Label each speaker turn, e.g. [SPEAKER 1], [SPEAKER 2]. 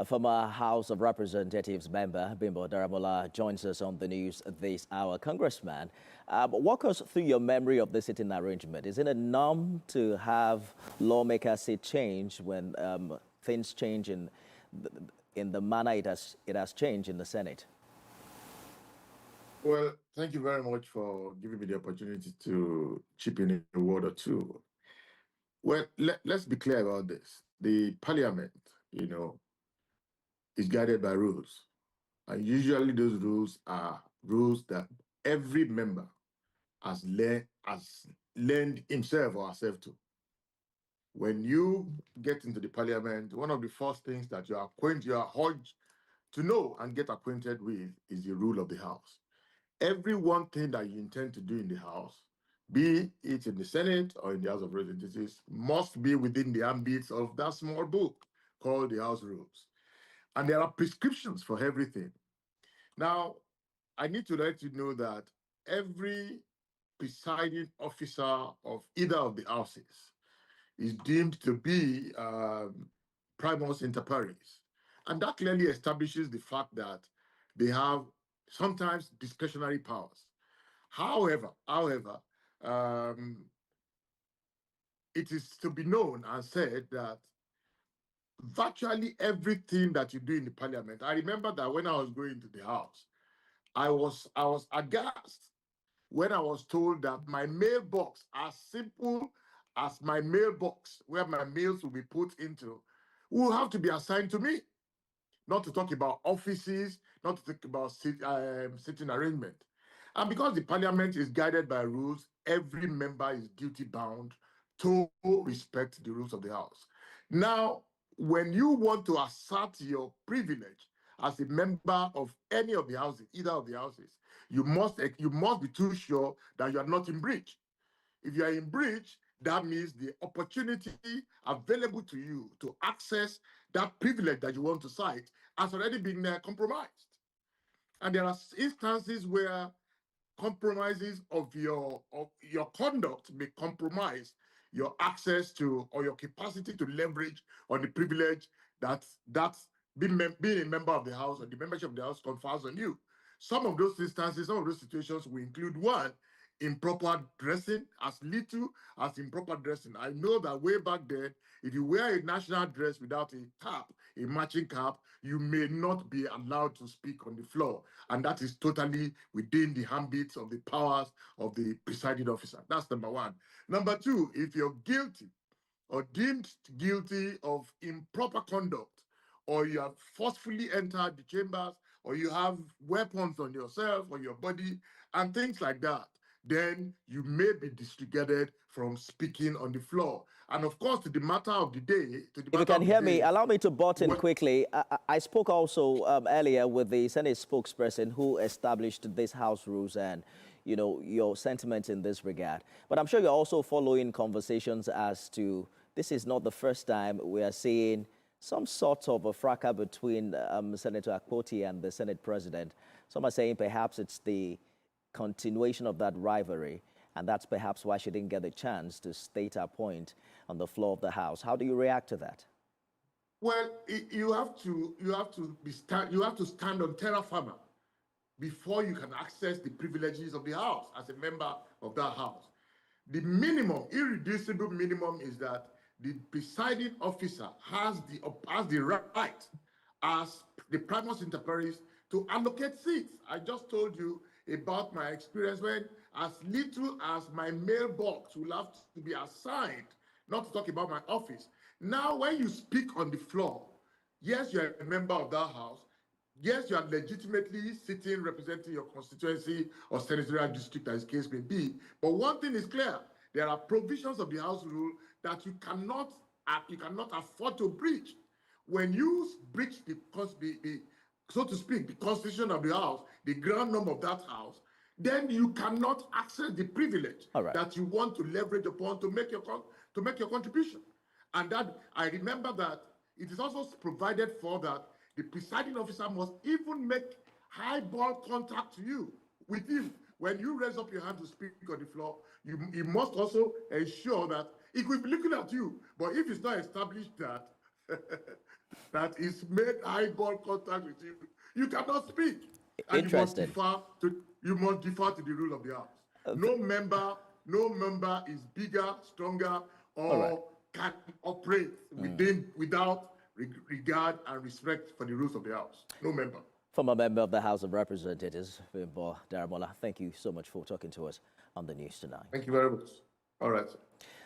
[SPEAKER 1] A former House of Representatives member, Bimbo Daramola, joins us on the news this hour. Congressman, walk us through your memory of the sitting arrangement. Is it a norm to have lawmakers say change when things change in the manner it has changed in the Senate?
[SPEAKER 2] Well, thank you very much for giving me the opportunity to chip in a word or two. Well, let's be clear about this. The parliament, is guided by rules. And usually those rules are rules that every member has learned himself or herself to. When you get into the parliament, one of the first things that you are urged to know and get acquainted with is the rule of the house. Every one thing that you intend to do in the house, be it in the Senate or in the House of Representatives, must be within the ambits of that small book called the House Rules. And there are prescriptions for everything. Now, I need to let you know that every presiding officer of either of the houses is deemed to be primus inter pares. And that clearly establishes the fact that they have sometimes discretionary powers. However, it is to be known and said that virtually everything that you do in the parliament. I remember that when I was going to the house, I was aghast when I was told that my mailbox, as simple as my mailbox, where my mails will be put into, will have to be assigned to me. Not to talk about offices, not to talk about sitting arrangement. And because the parliament is guided by rules, every member is duty bound to respect the rules of the house. Now, when you want to assert your privilege as a member of any of the houses, either of the houses, you must be too sure that you are not in breach. If you are in breach, that means the opportunity available to you to access that privilege that you want to cite has already been compromised. And there are instances where compromises of your conduct may compromise your access to or your capacity to leverage on the privilege that being a member of the house or the membership of the house confers on you. Some of those instances, some of those situations will include one, improper dressing, as little as improper dressing. I know that way back then, if you wear a national dress without a cap, a matching cap, you may not be allowed to speak on the floor. And that is totally within the ambit of the powers of the presiding officer. That's number one. Number two, if you're guilty or deemed guilty of improper conduct, or you have forcefully entered the chambers, or you have weapons on yourself or your body, and things like that, then you may be disregarded from speaking on the floor. And of course, to the matter of the day,
[SPEAKER 1] If you can hear me, allow me to butt in quickly. I spoke also earlier with the Senate spokesperson who established this House rules and, your sentiments in this regard. But I'm sure you're also following conversations as to this is not the first time we are seeing some sort of a fracas between Senator Akpoti and the Senate president. Some are saying perhaps it's the continuation of that rivalry, and that's perhaps why she didn't get the chance to state her point on the floor of the House. How do you react to that?
[SPEAKER 2] Well, you have to stand on terra firma before you can access the privileges of the House as a member of that House. The minimum, irreducible minimum, is that the presiding officer has the right as the primus inter pares to allocate seats. I just told you about my experience when as little as my mailbox will have to be assigned, not to talk about my office. Now, when you speak on the floor, yes, you're a member of that house. Yes, you are legitimately sitting representing your constituency or senatorial district, as the case may be. But one thing is clear: there are provisions of the House rule that you cannot afford to breach. When you breach so to speak, the constitution of the House, the ground norm of that House, then you cannot access the privilege that you want to leverage upon to make your contribution. And that I remember that it is also provided for that the presiding officer must even make high-ball contact with you. When you raise up your hand to speak on the floor, you must also ensure that he could be looking at you. But if it's not established that that is made eyeball contact with you, you cannot speak, and
[SPEAKER 1] Interesting.
[SPEAKER 2] you must defer to the rule of the house. No member is bigger, stronger,
[SPEAKER 1] All right.
[SPEAKER 2] or can operate without regard and respect for the rules of the house. No member.
[SPEAKER 1] Former member of the House of Representatives, Bimbo Daramola, thank you so much for talking to us on the news tonight.
[SPEAKER 2] Thank you very much. All right, sir.